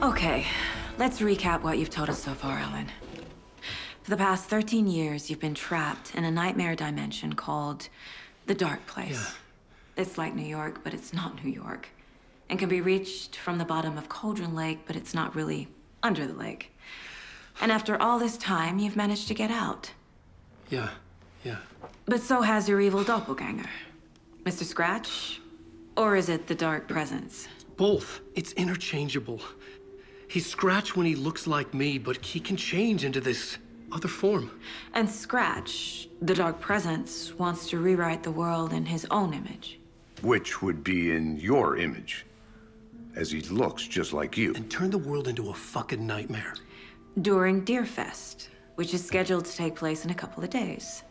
Okay, let's recap what you've told us so far, Alan. For the past 13 years, you've been trapped in a nightmare dimension called the Dark Place. Yeah. It's like New York, but it's not New York. And can be reached from the bottom of Cauldron Lake, but it's not really under the lake. And after all this time, you've managed to get out. Yeah. But so has your evil doppelganger. Mr. Scratch? Or is it the Dark Presence? Both. It's interchangeable. He's Scratch when he looks like me, but he can change into this other form. And Scratch, the Dark Presence, wants to rewrite the world in his own image. Which would be in your image, as he looks just like you. And turn the world into a fucking nightmare. During Deerfest, which is scheduled to take place in a couple of days.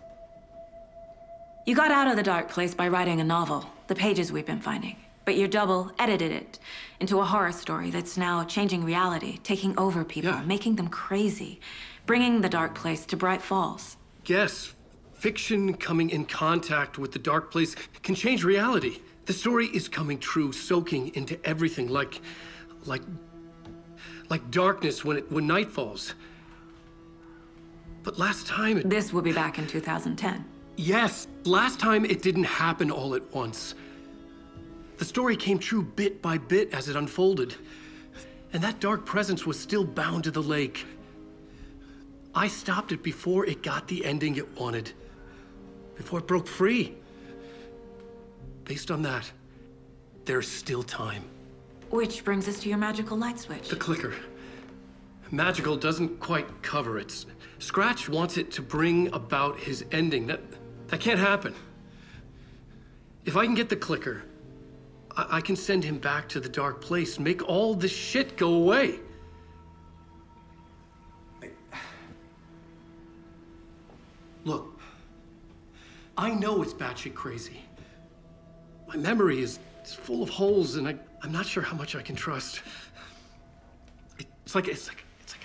You got out of the Dark Place by writing a novel, the pages we've been finding. But your double edited it into a horror story that's now changing reality, taking over people, Yeah. making them crazy, bringing the Dark Place to Bright Falls. Yes, fiction coming in contact with the Dark Place can change reality. The story is coming true, soaking into everything like darkness when night falls. But last time This will be back in 2010. Yes, last time it didn't happen all at once. The story came true bit by bit as it unfolded. And that dark presence was still bound to the lake. I stopped it before it got the ending it wanted. Before it broke free. Based on that, there's still time. Which brings us to your magical light switch. The clicker. Magical doesn't quite cover it. Scratch wants it to bring about his ending. That can't happen. If I can get the clicker, I can send him back to the Dark Place, make all this shit go away. Look, I know it's batshit crazy. My memory is full of holes, and I'm not sure how much I can trust. It's like a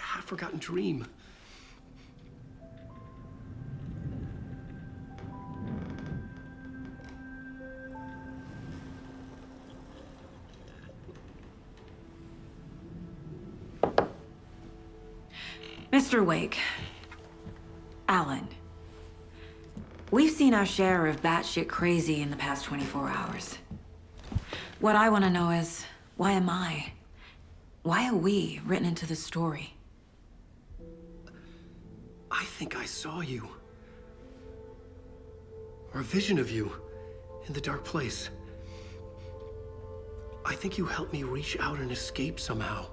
half-forgotten dream. Mr. Wake. Alan. We've seen our share of batshit crazy in the past 24 hours. What I want to know is, why am I? Why are we written into the story? I think I saw you. Or a vision of you in the Dark Place. I think you helped me reach out and escape somehow.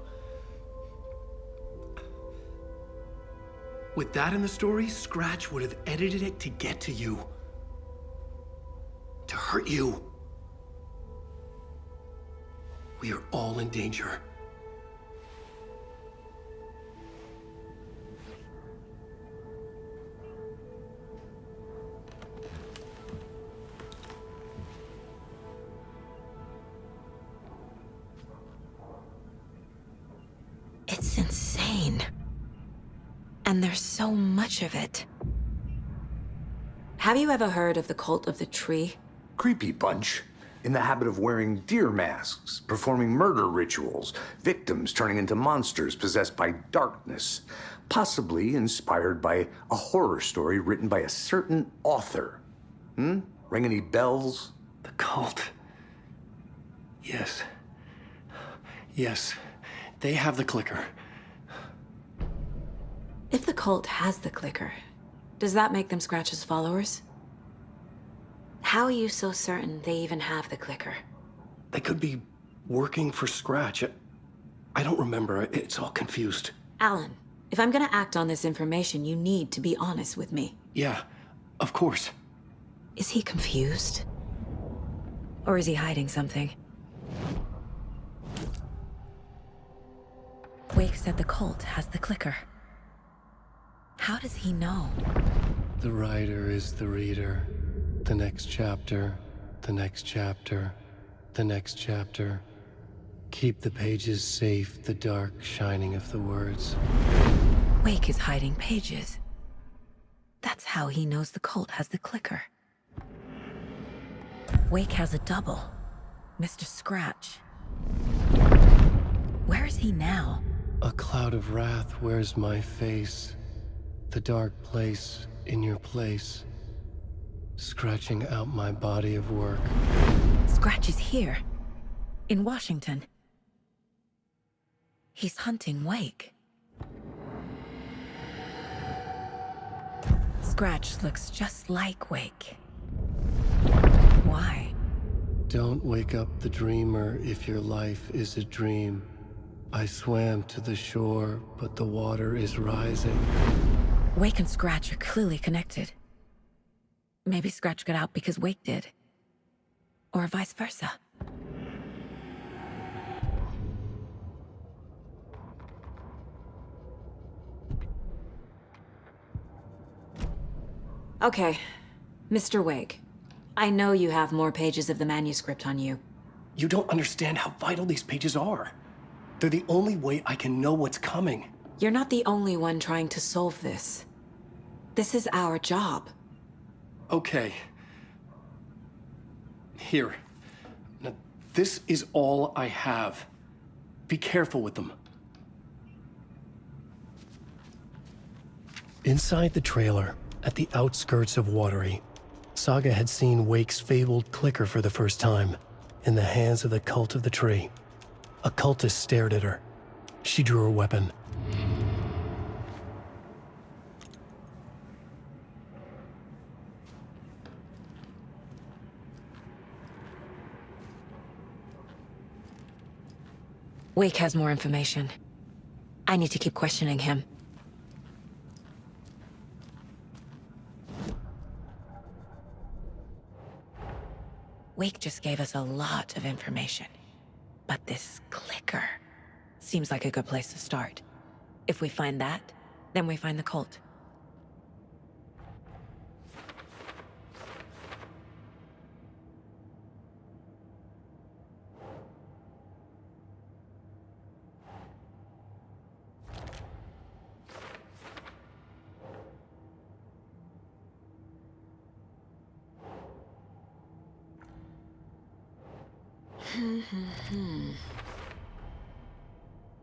With that in the story, Scratch would have edited it to get to you. To hurt you. We are all in danger. It's insane. And there's so much of it. Have you ever heard of the Cult of the Tree? Creepy bunch. In the habit of wearing deer masks, performing murder rituals, victims turning into monsters possessed by darkness, possibly inspired by a horror story written by a certain author. Ring any bells? The cult. Yes. Yes. They have the clicker. If the cult has the clicker, does that make them Scratch's followers? How are you so certain they even have the clicker? They could be working for Scratch. I don't remember. It's all confused. Alan, if I'm gonna act on this information, you need to be honest with me. Yeah, of course. Is he confused? Or is he hiding something? Wake said the cult has the clicker. How does he know? The writer is the reader. The next chapter, the next chapter, the next chapter. Keep the pages safe, the dark shining of the words. Wake is hiding pages. That's how he knows the cult has the clicker. Wake has a double. Mr. Scratch. Where is he now? cloud of wrath wears my face, the dark place in your place, scratching out my body of work. Scratch is here, in Washington. He's hunting Wake. Scratch looks just like Wake. Why? Don't wake up the dreamer if your life is a dream. I swam to the shore, but the water is rising. Wake and Scratch are clearly connected. Maybe Scratch got out because Wake did. Or vice versa. Okay, Mr. Wake. I know you have more pages of the manuscript on you. You don't understand how vital these pages are. They're the only way I can know what's coming. You're not the only one trying to solve this. This is our job. Okay. Here. Now, this is all I have. Be careful with them. Inside the trailer, at the outskirts of Watery, Saga had seen Wake's fabled clicker for the first time, in the hands of the Cult of the Tree. A cultist stared at her. She drew her weapon. Wake has more information. I need to keep questioning him. Wake just gave us a lot of information. But this clicker seems like a good place to start. If we find that, then we find the cult.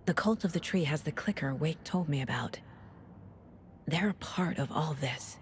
The Cult of the Tree has the clicker Wake told me about. They're a part of all this.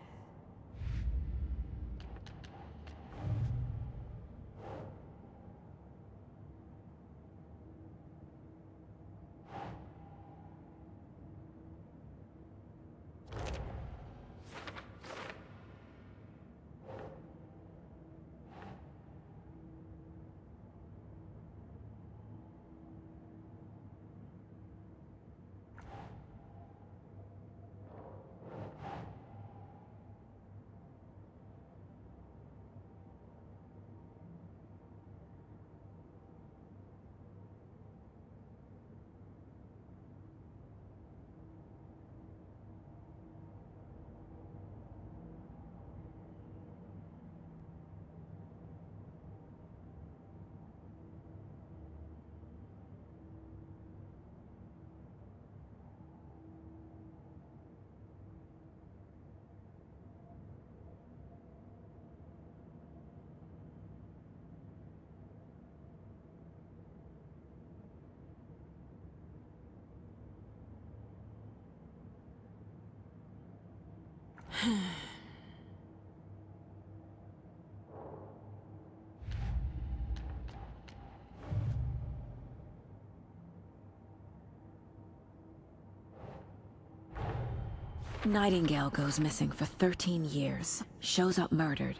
Nightingale goes missing for 13 years, shows up murdered,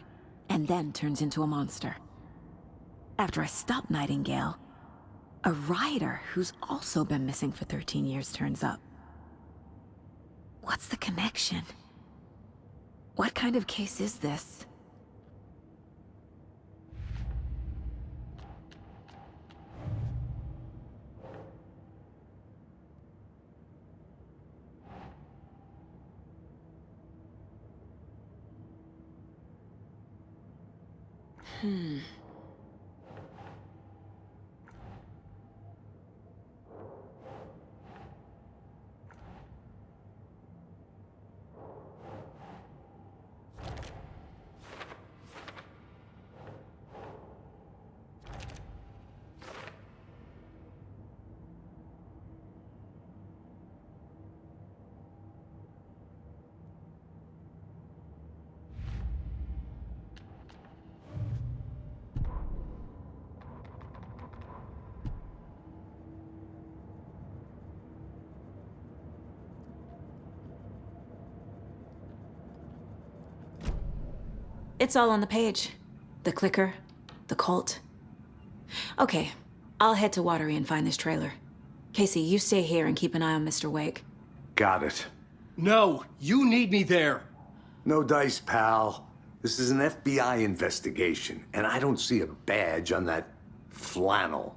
and then turns into a monster. After I stop Nightingale, a rider who's also been missing for 13 years turns up. What's the connection? What kind of case is this? It's all on the page. The clicker, the cult. Okay, I'll head to Watery and find this trailer. Casey, you stay here and keep an eye on Mr. Wake. Got it. No, you need me there. No dice, pal. This is an FBI investigation, and I don't see a badge on that flannel.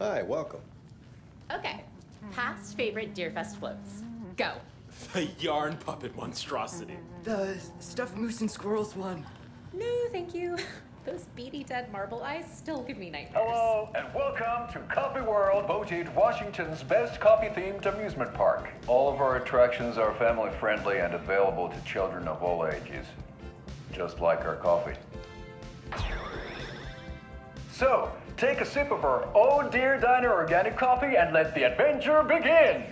Hi, welcome. Okay. Past favorite Deerfest floats. Go. The yarn puppet monstrosity. The stuffed moose and squirrels one. No, thank you. Those beady dead marble eyes still give me nightmares. Hello, and welcome to Coffee World, voted Washington's best coffee-themed amusement park. All of our attractions are family-friendly and available to children of all ages, just like our coffee. So, take a sip of our Oh Dear Diner organic coffee and let the adventure begin!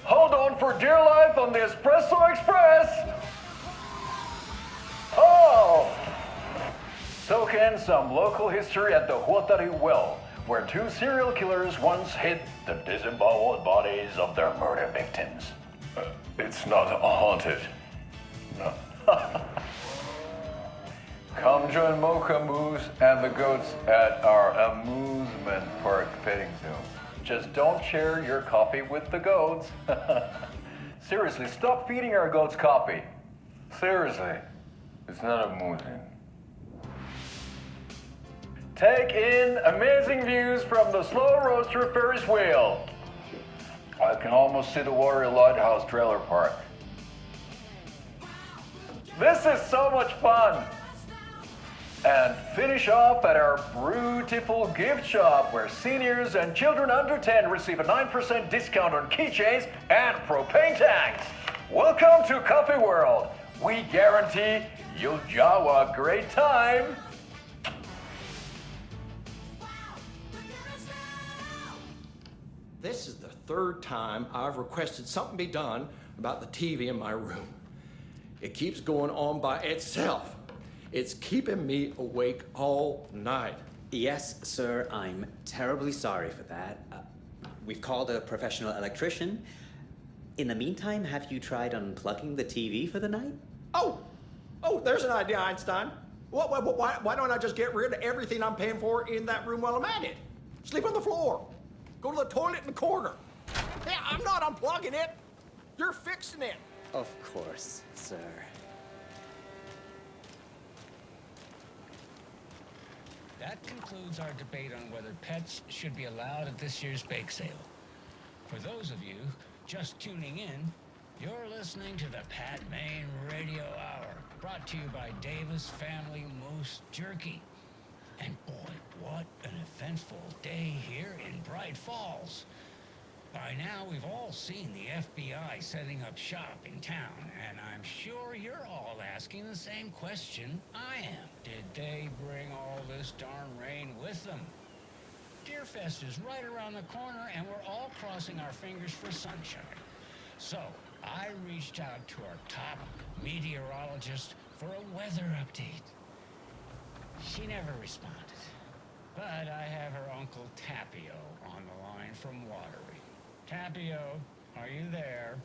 Hold on for dear life on the Espresso Express! Oh! Soak in some local history at the Huatari Well, where two serial killers once hid the disemboweled bodies of their murder victims. It's not haunted. No. Come join Mocha Moose and the goats at our amusement park petting zoo. Just don't share your coffee with the goats. Seriously, stop feeding our goats coffee. Seriously, it's not amusing. Take in amazing views from the Slow Roaster Ferris wheel. I can almost see the Watery Lighthouse trailer park. This is so much fun! And finish off at our beautiful gift shop where seniors and children under 10 receive a 9% discount on keychains and propane tanks. Welcome to Coffee World. We guarantee you'll have a great time. This is the third time I've requested something be done about the TV in my room. It keeps going on by itself. It's keeping me awake all night. Yes, sir, I'm terribly sorry for that. We've called a professional electrician. In the meantime, have you tried unplugging the TV for the night? Oh, there's an idea, Einstein. Why don't I just get rid of everything I'm paying for in that room while I'm at it? Sleep on the floor. Go to the toilet in the corner. Yeah, I'm not unplugging it. You're fixing it. Of course, sir. That concludes our debate on whether pets should be allowed at this year's bake sale. For those of you just tuning in, you're listening to the Pat Maine Radio Hour, brought to you by Davis Family Moose Jerky. And boy, what an eventful day here in Bright Falls. By now, we've all seen the FBI setting up shop in town, and I'm sure you're all asking the same question I am. Did they bring all this darn rain with them? Deerfest is right around the corner, and we're all crossing our fingers for sunshine. So, I reached out to our top meteorologist for a weather update. She never responded, but I have her Uncle Tapio on the line from Watery. Tapio, are you there?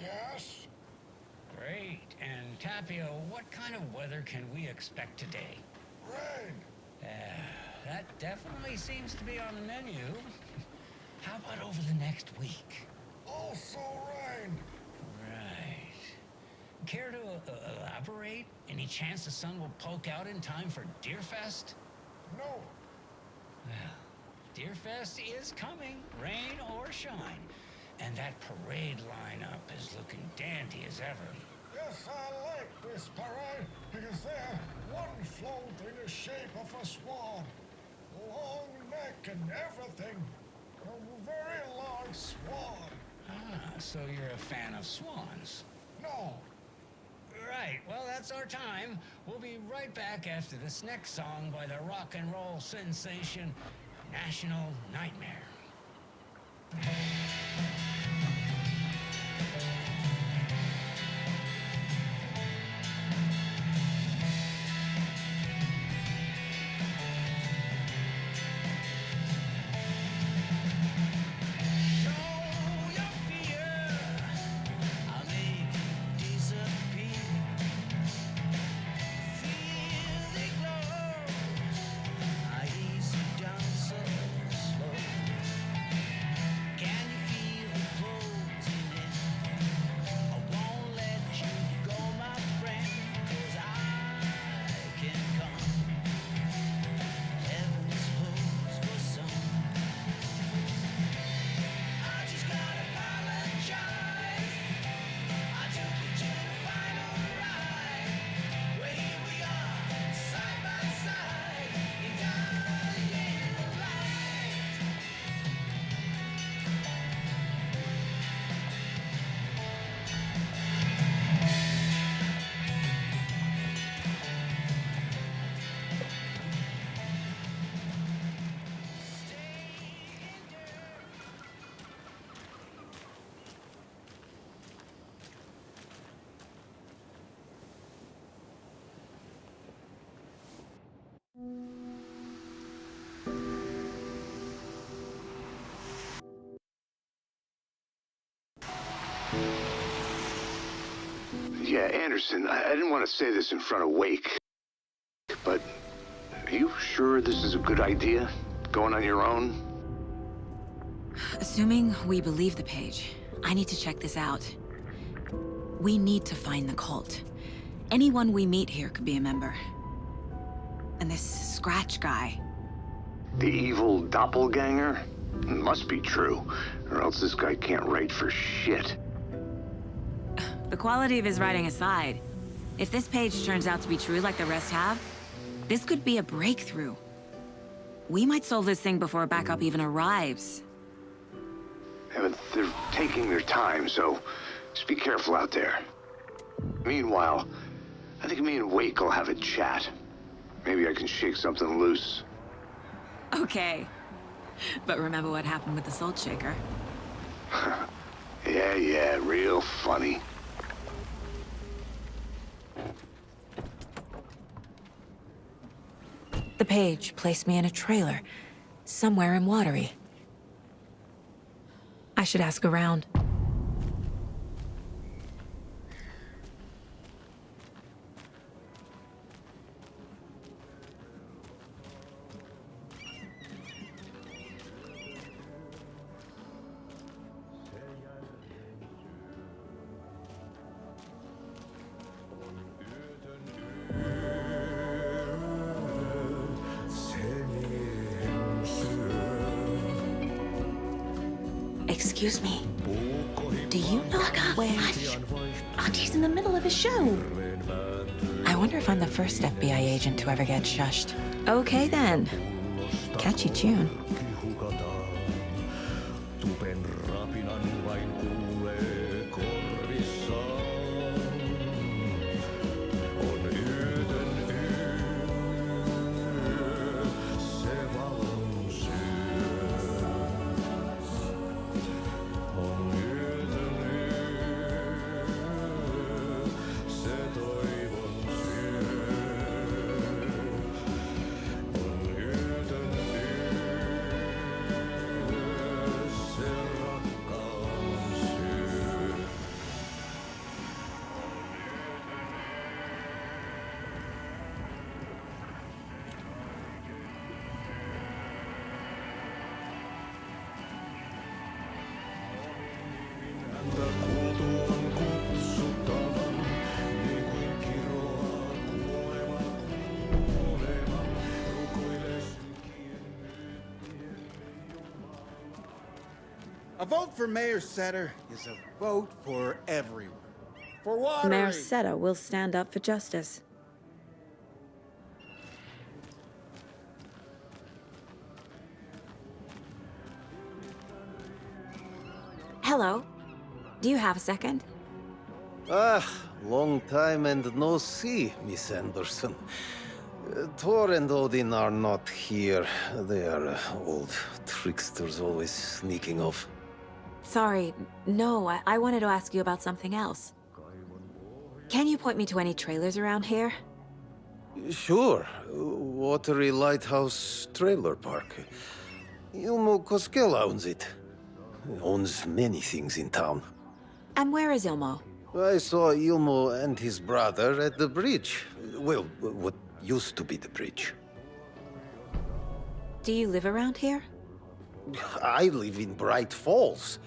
Yes? Great. And Tapio, what kind of weather can we expect today? Rain. That definitely seems to be on the menu. How about over the next week? Also rain. Right. Care to elaborate? Any chance the sun will poke out in time for Deerfest? No. Well, Deerfest is coming, rain or shine. And that parade lineup is looking dandy as ever. Yes, I like this parade because they're one float in the shape of a swan. Long neck and everything. A very large swan. Ah, so you're a fan of swans. No. Right, well, that's our time. We'll be right back after this next song by the rock and roll sensation, National Nightmare. Yeah, Anderson, I didn't want to say this in front of Wake, but are you sure this is a good idea? Going on your own? Assuming we believe the page, I need to check this out. We need to find the cult. Anyone we meet here could be a member. And this Scratch guy. The evil doppelganger? Must be true, or else this guy can't write for shit. The quality of his writing aside, if this page turns out to be true like the rest have, this could be a breakthrough. We might solve this thing before backup even arrives. Yeah, but they're taking their time, so just be careful out there. Meanwhile, I think me and Wake will have a chat. Maybe I can shake something loose. Okay. But remember what happened with the Salt Shaker? Yeah, real funny. The page placed me in a trailer, somewhere in Watery. I should ask around. Excuse me. Do you know where... Hush! Archie's in the middle of a show. I wonder if I'm the first FBI agent to ever get shushed. Okay then. Catchy tune. A vote for Mayor Setter is a vote for everyone. For Watery. Mayor Seta will stand up for justice. Hello. Do you have a second? Long time and no see, Miss Anderson. Thor and Odin are not here. They are old tricksters always sneaking off. Sorry, no, I wanted to ask you about something else. Can you point me to any trailers around here? Sure. Watery Lighthouse Trailer Park. Ilmo Koskela owns it. He owns many things in town. And where is Ilmo? I saw Ilmo and his brother at the bridge. Well, what used to be the bridge. Do you live around here? I live in Bright Falls.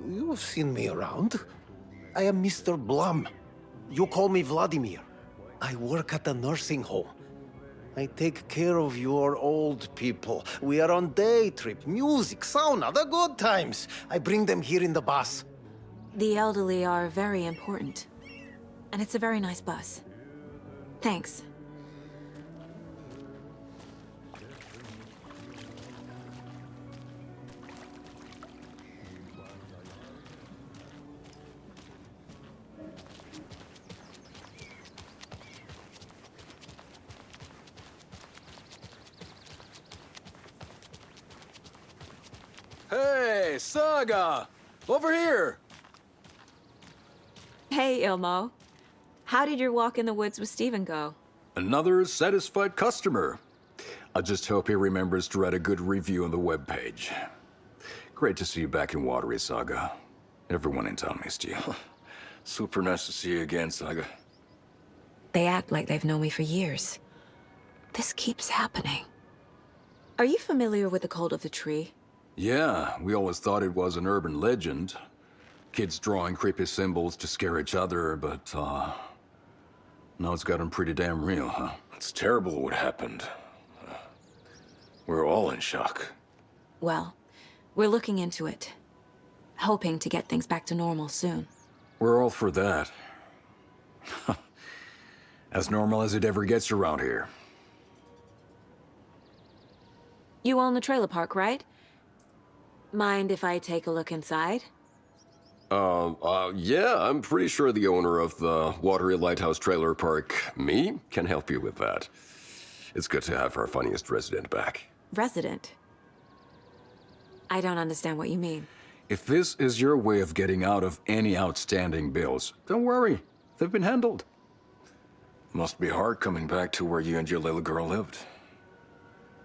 You've seen me around. I am Mr. Blum. You call me Vladimir. I work at a nursing home. I take care of your old people. We are on day trip, music, sauna, the good times. I bring them here in the bus. The elderly are very important. And it's a very nice bus. Thanks. Hey, Saga! Over here! Hey, Ilmo. How did your walk in the woods with Steven go? Another satisfied customer. I just hope he remembers to write a good review on the webpage. Great to see you back in Watery, Saga. Everyone in town missed you. Super nice to see you again, Saga. They act like they've known me for years. This keeps happening. Are you familiar with the Cult of the Tree? Yeah, we always thought it was an urban legend. Kids drawing creepy symbols to scare each other, but, now it's gotten pretty damn real, huh? It's terrible what happened. We're all in shock. Well, we're looking into it. Hoping to get things back to normal soon. We're all for that. As normal as it ever gets around here. You own the trailer park, right? Mind if I take a look inside? Yeah, I'm pretty sure the owner of the Watery Lighthouse Trailer Park, me, can help you with that. It's good to have our funniest resident back. Resident? I don't understand what you mean. If this is your way of getting out of any outstanding bills, don't worry. They've been handled. Must be hard coming back to where you and your little girl lived.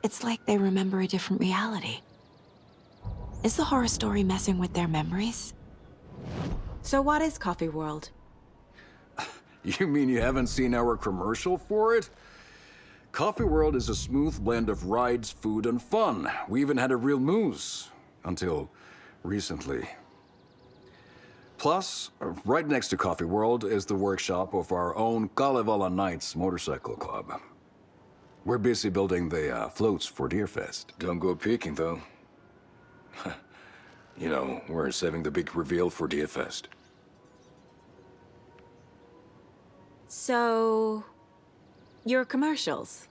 It's like they remember a different reality. Is the horror story messing with their memories? So what is Coffee World? You mean you haven't seen our commercial for it? Coffee World is a smooth blend of rides, food, and fun. We even had a real moose. Until recently. Plus, right next to Coffee World is the workshop of our own Kalevala Knights Motorcycle Club. We're busy building the floats for Deerfest. Don't go peeking, though. You know, we're saving the big reveal for Deerfest. So... your commercials?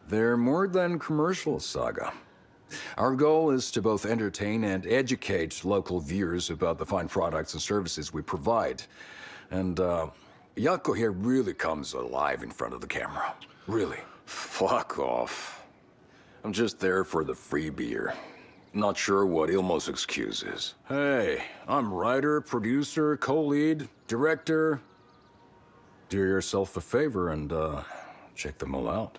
They're more than commercials, Saga. Our goal is to both entertain and educate local viewers about the fine products and services we provide. And, Yako here really comes alive in front of the camera. Really. Fuck off. I'm just there for the free beer. Not sure what Ilmo's excuse is. Hey, I'm writer, producer, co-lead, director. Do yourself a favor and, check them all out.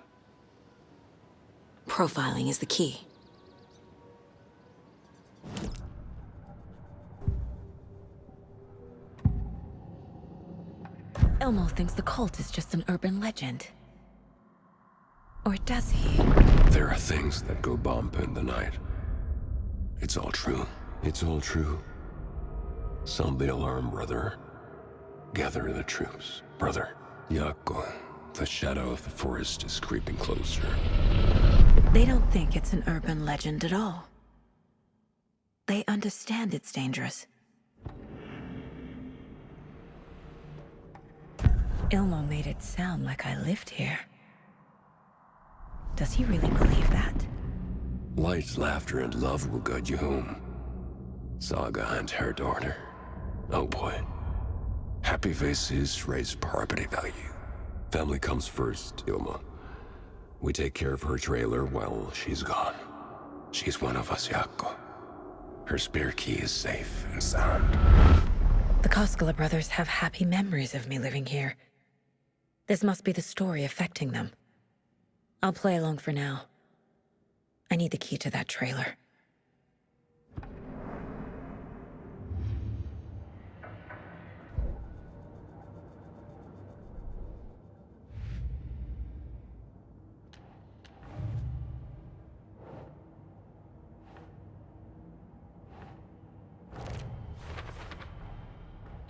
Profiling is the key. Ilmo thinks the cult is just an urban legend. Or does he? There are things that go bump in the night. It's all true. It's all true. Sound the alarm, brother. Gather the troops, brother. Yako, the shadow of the forest is creeping closer. They don't think it's an urban legend at all. They understand it's dangerous. Ilmo made it sound like I lived here. Does he really believe that? Light, laughter, and love will guide you home. Saga and her daughter. Oh boy. Happy faces raise property value. Family comes first, Ilma. We take care of her trailer while she's gone. She's one of us, Yako. Her spare key is safe and sound. The Koskela brothers have happy memories of me living here. This must be the story affecting them. I'll play along for now. I need the key to that trailer.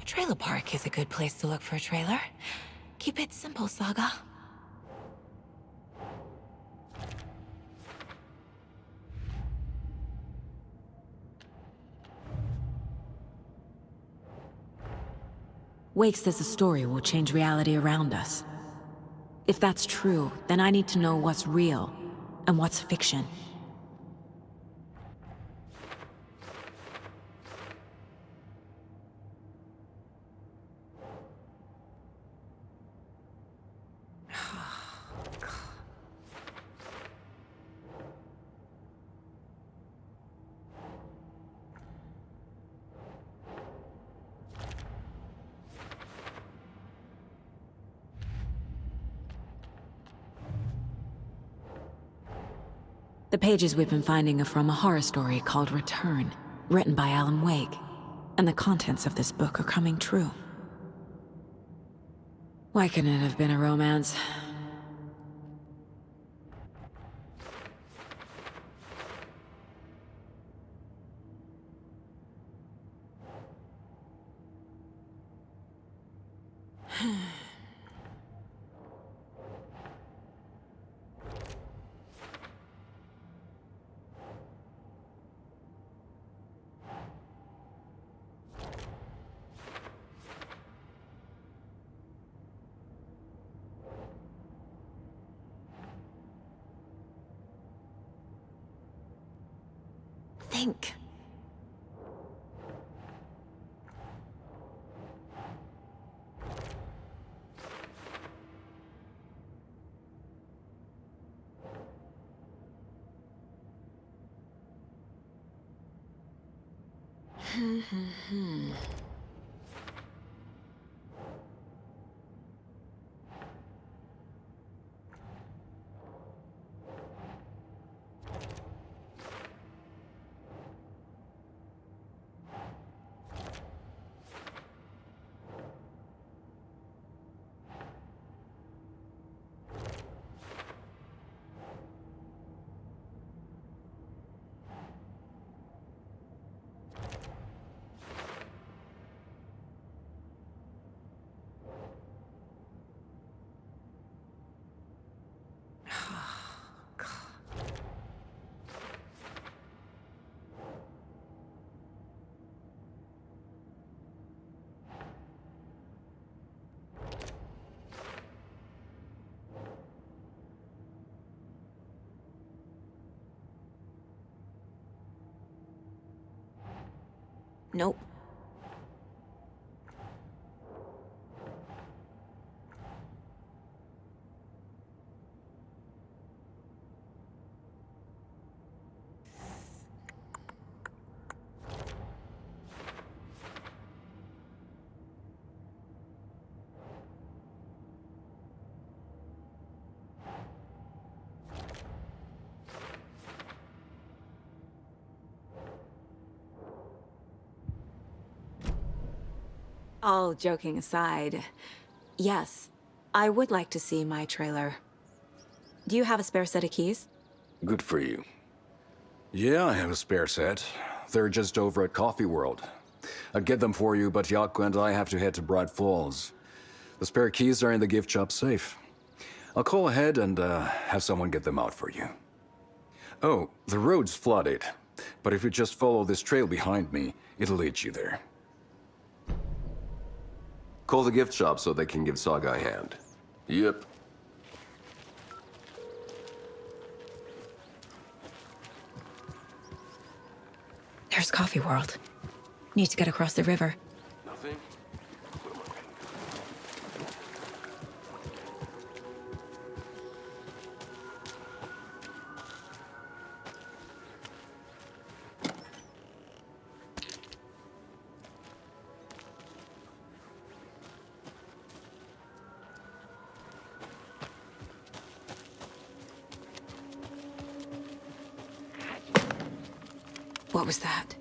A trailer park is a good place to look for a trailer. Keep it simple, Saga. Wake says the story will change reality around us. If that's true, then I need to know what's real and what's fiction. The pages we've been finding are from a horror story called Return, written by Alan Wake, and the contents of this book are coming true. Why couldn't it have been a romance? Think. Nope. All joking aside, yes, I would like to see my trailer. Do you have a spare set of keys? Good for you. Yeah, I have a spare set. They're just over at Coffee World. I'd get them for you, but Yaku and I have to head to Bright Falls. The spare keys are in the gift shop safe. I'll call ahead and have someone get them out for you. Oh, the road's flooded, but if you just follow this trail behind me, it'll lead you there. Call the gift shop so they can give Saga a hand. Yep. There's Coffee World. Need to get across the river. Nothing? What was that?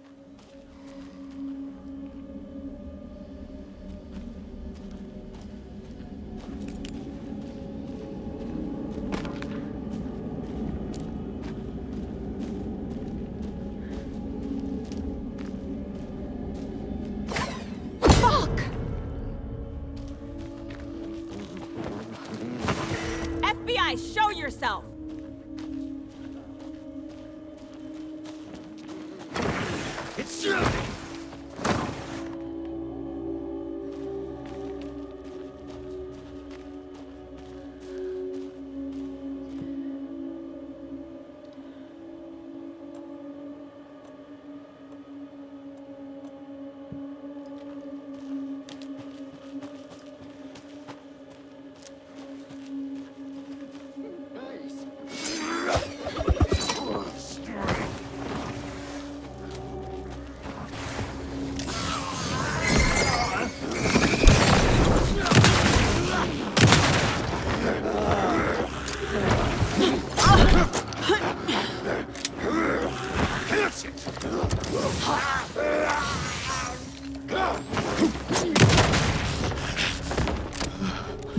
Fuck! FBI, show yourself! It's you!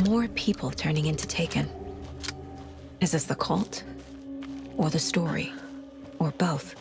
More people turning into Taken. Is this the cult? Or the story? Or both?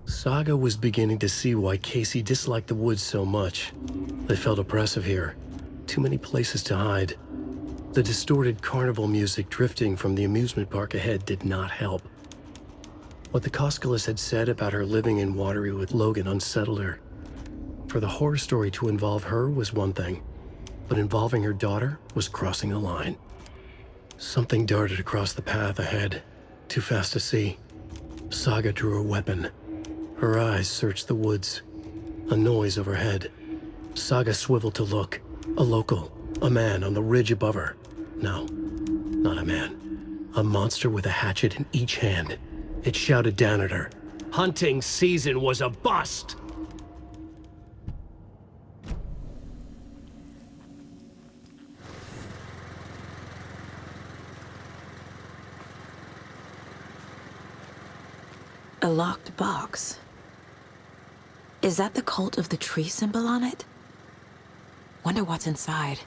Saga was beginning to see why Casey disliked the woods so much. They felt oppressive here. Too many places to hide. The distorted carnival music drifting from the amusement park ahead did not help. What the Koskalis had said about her living in Watery with Logan unsettled her. For the horror story to involve her was one thing, but involving her daughter was crossing a line. Something darted across the path ahead, too fast to see. Saga drew her weapon. Her eyes searched the woods. A noise overhead. Saga swiveled to look. A local. A man on the ridge above her. No, not a man. A monster with a hatchet in each hand. It shouted down at her. Hunting season was a bust! A locked box. Is that the cult of the tree symbol on it? Wonder what's inside.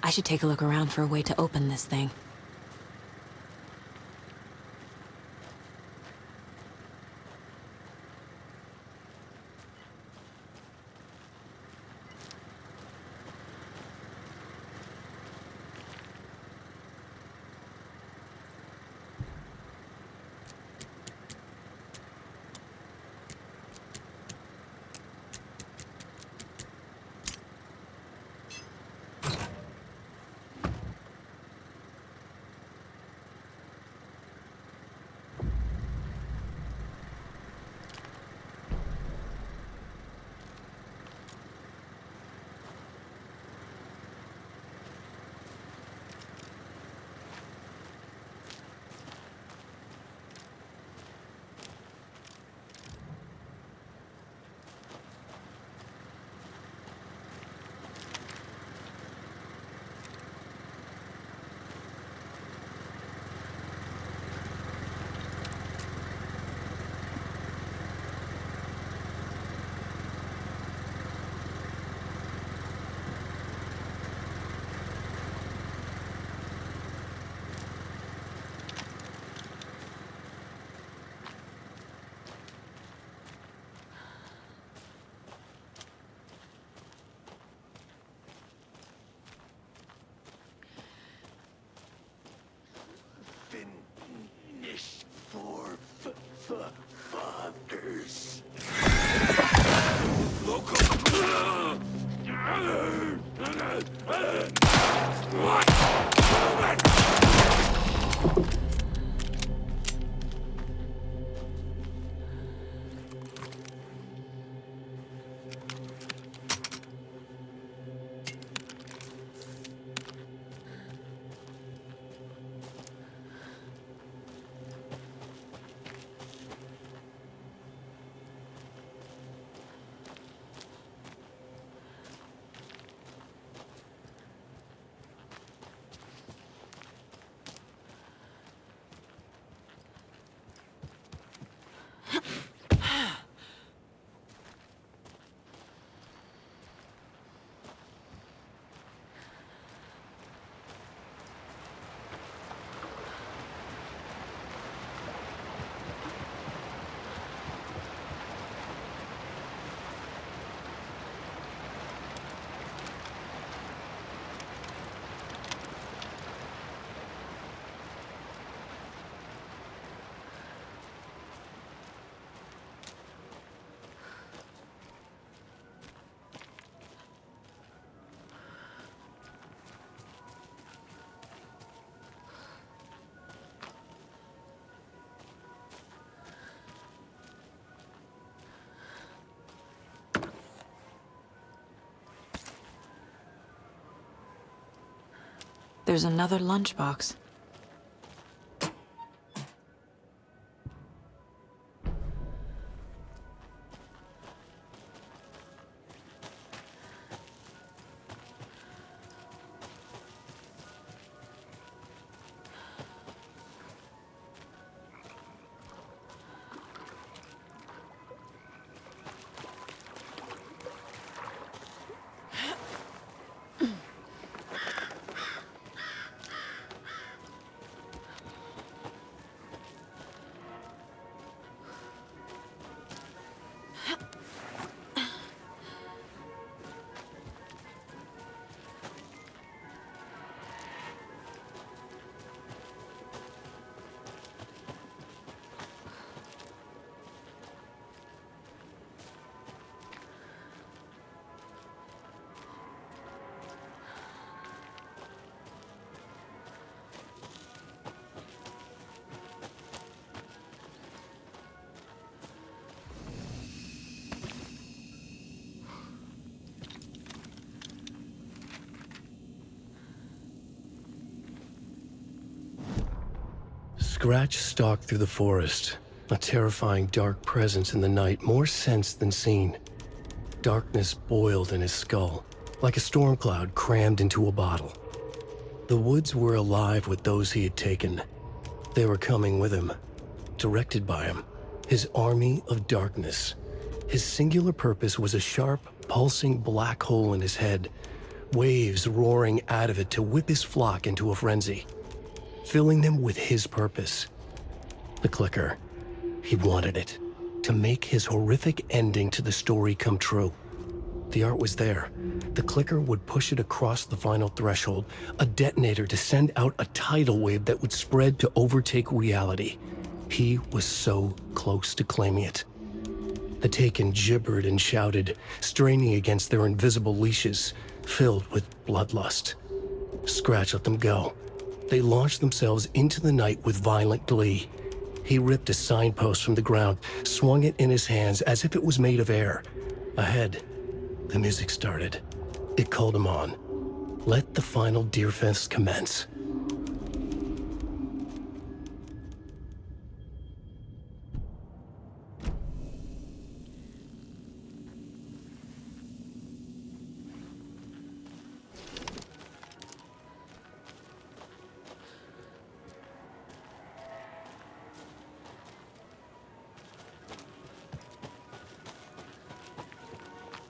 I should take a look around for a way to open this thing. There's another lunchbox. Scratch stalked through the forest, a terrifying dark presence in the night, more sensed than seen. Darkness boiled in his skull, like a storm cloud crammed into a bottle. The woods were alive with those he had taken. They were coming with him, directed by him, his army of darkness. His singular purpose was a sharp, pulsing black hole in his head, waves roaring out of it to whip his flock into a frenzy, filling them with his purpose. The clicker. He wanted it, to make his horrific ending to the story come true. The art was there. The clicker would push it across the final threshold, a detonator to send out a tidal wave that would spread to overtake reality. He was so close to claiming it. The Taken gibbered and shouted, straining against their invisible leashes, filled with bloodlust. Scratch let them go. They launched themselves into the night with violent glee. He ripped a signpost from the ground, swung it in his hands as if it was made of air. Ahead, the music started. It called him on. Let the final Deer Fest commence.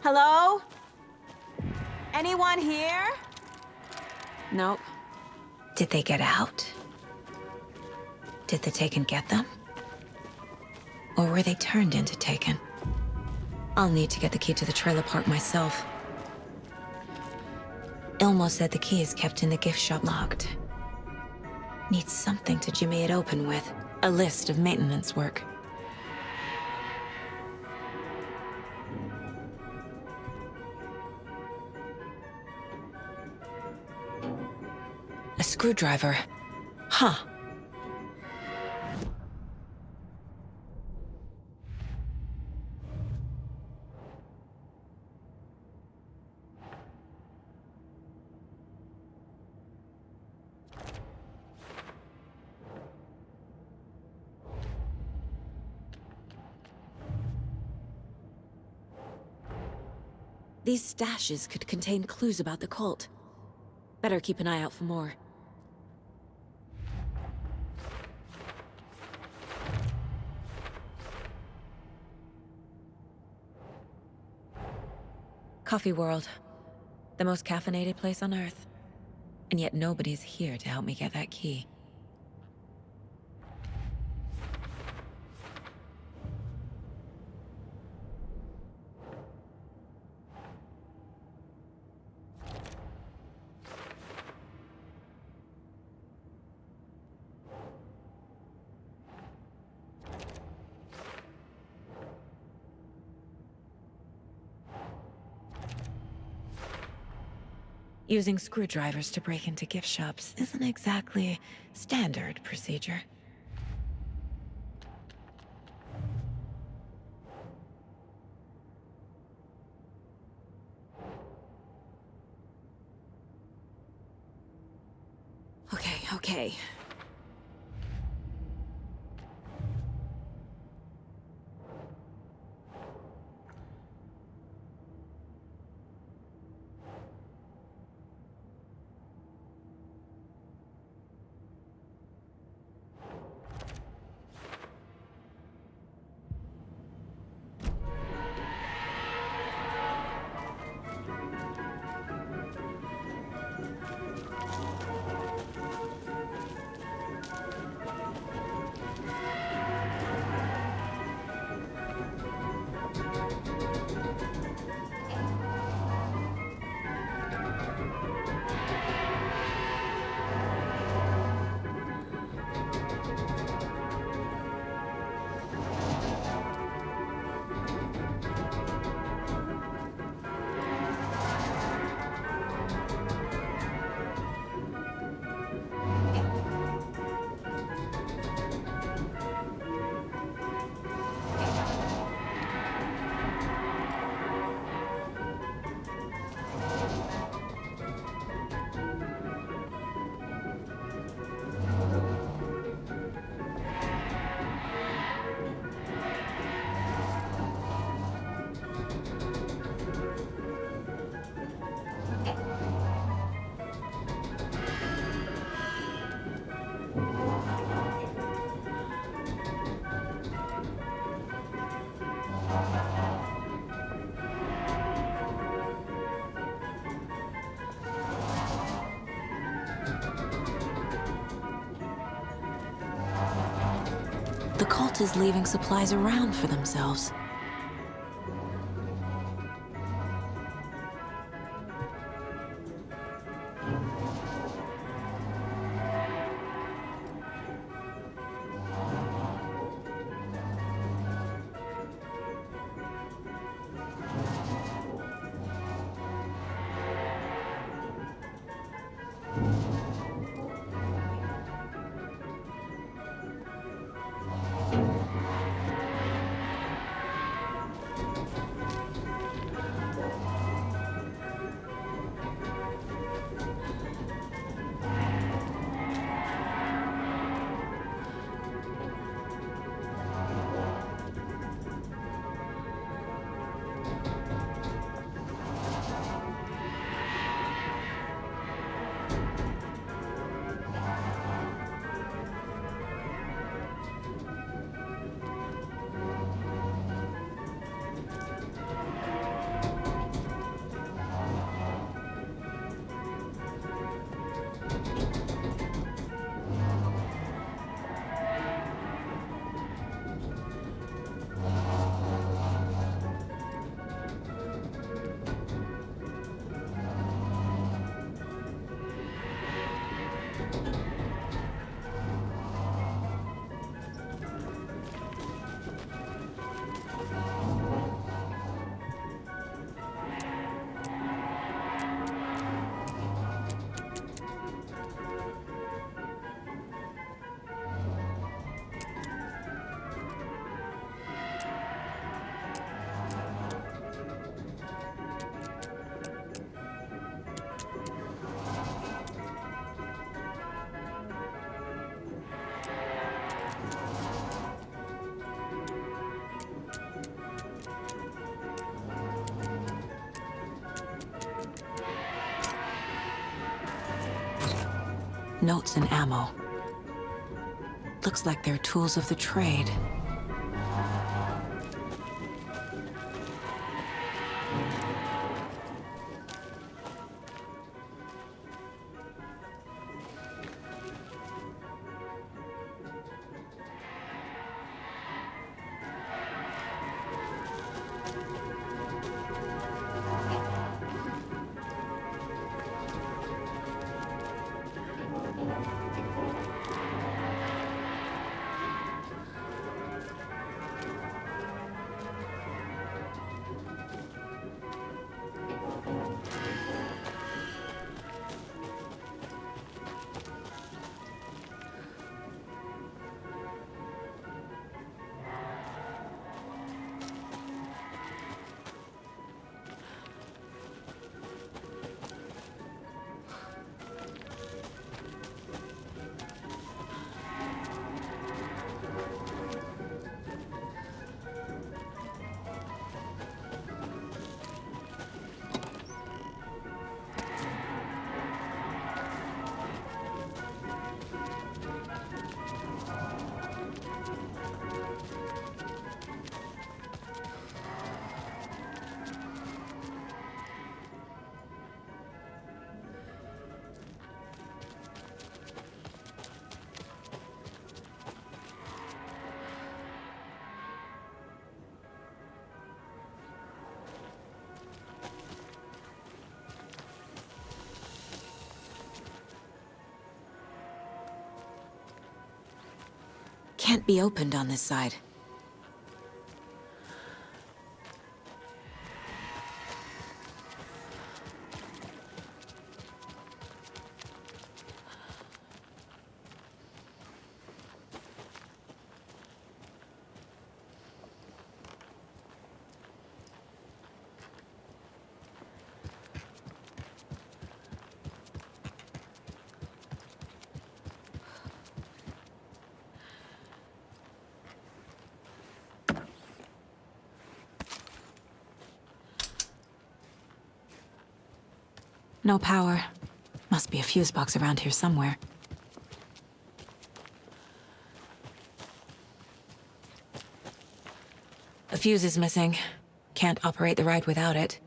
Hello? Anyone here? Nope. Did they get out? Did the Taken get them? Or were they turned into Taken? I'll need to get the key to the trailer park myself. Ilmo said the key is kept in the gift shop locked. Need something to jimmy it open with. A list of maintenance work. screwdriver. Huh. These stashes could contain clues about the cult. Better keep an eye out for more. Coffee World. The most caffeinated place on Earth. And yet nobody's here to help me get that key. Using screwdrivers to break into gift shops isn't exactly standard procedure. Okay. The cult is leaving supplies around for themselves. notes and ammo. Looks like they're tools of the trade. Can't be opened on this side. No power. Must be a fuse box around here somewhere. A fuse is missing. Can't operate the ride without it.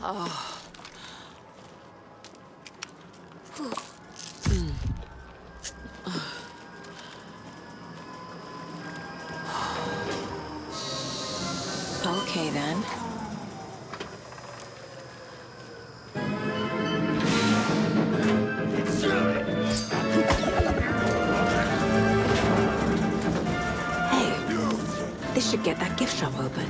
Oh. Okay then. Hey, this should get that gift shop open.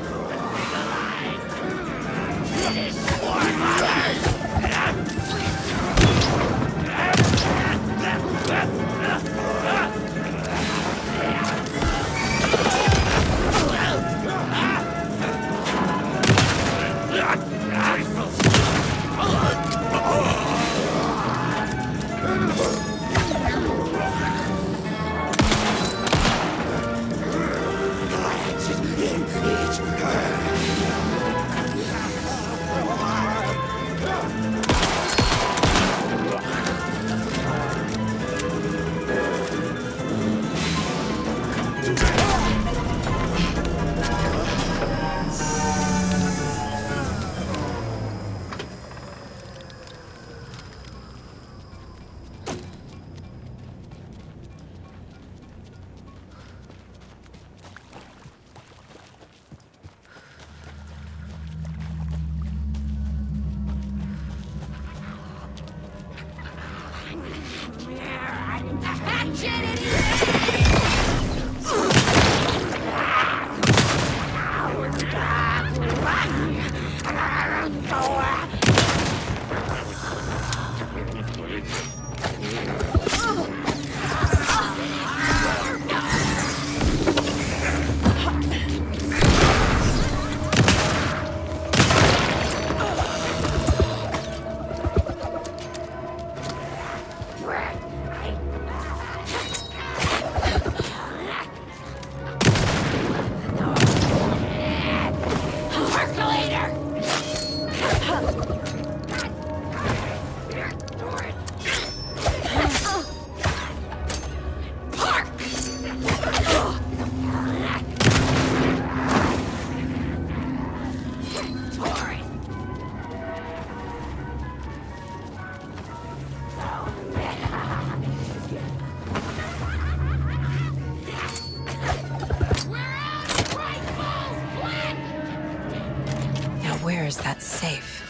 Where's that safe?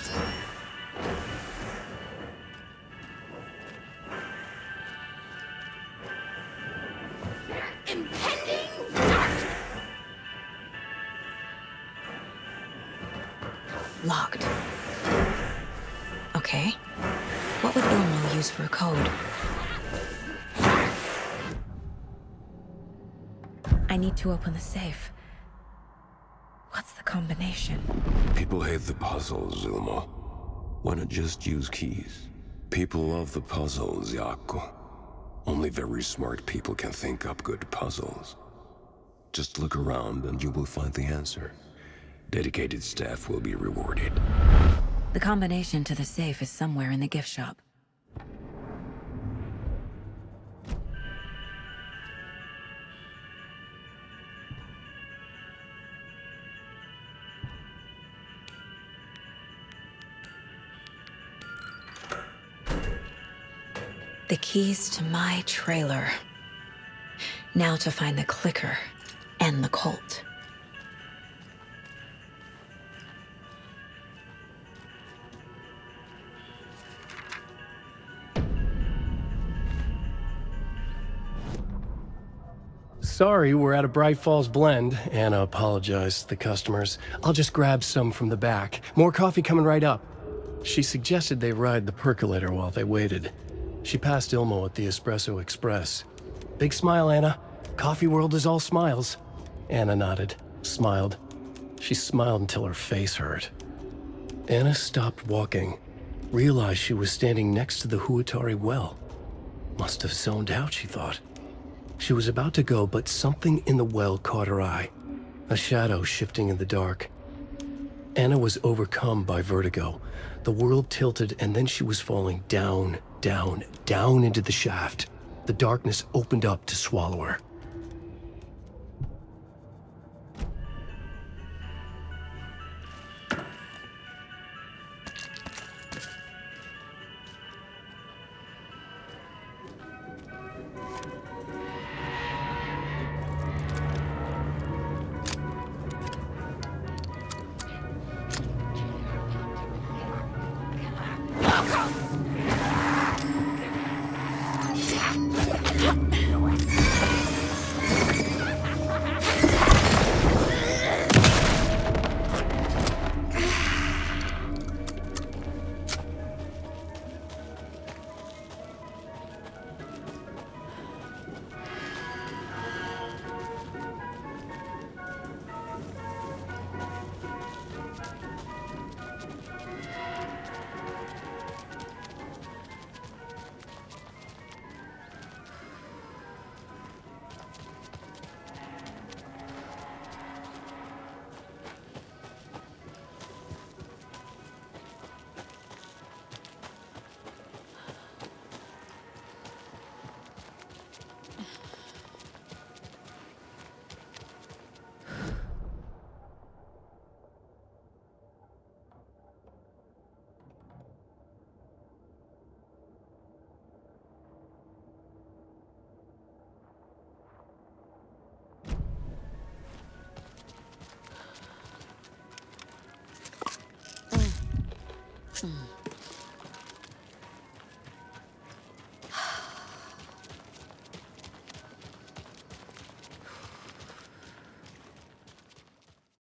Locked. Okay. What would Ilmo use for a code? I need to open the safe. What's the combination? People hate the puzzles, Ilmo. Why not just use keys? People love the puzzles, Jaakko. Only very smart people can think up good puzzles. Just look around and you will find the answer. Dedicated staff will be rewarded. The combination to the safe is somewhere in the gift shop. The keys to my trailer. Now to find the clicker and the Colt. Sorry, we're at a Bright Falls blend. Anna apologized to the customers. I'll just grab some from the back. More coffee coming right up. She suggested they ride the percolator while they waited. She passed Ilmo at the Espresso Express. Big smile, Anna. Coffee world is all smiles. Anna nodded, smiled. She smiled until her face hurt. Anna stopped walking, realized she was standing next to the Huatari well. Must have zoned out, she thought. She was about to go, but something in the well caught her eye. A shadow shifting in the dark. Anna was overcome by vertigo. The world tilted, and then she was falling down, down, down into the shaft. The darkness opened up to swallow her.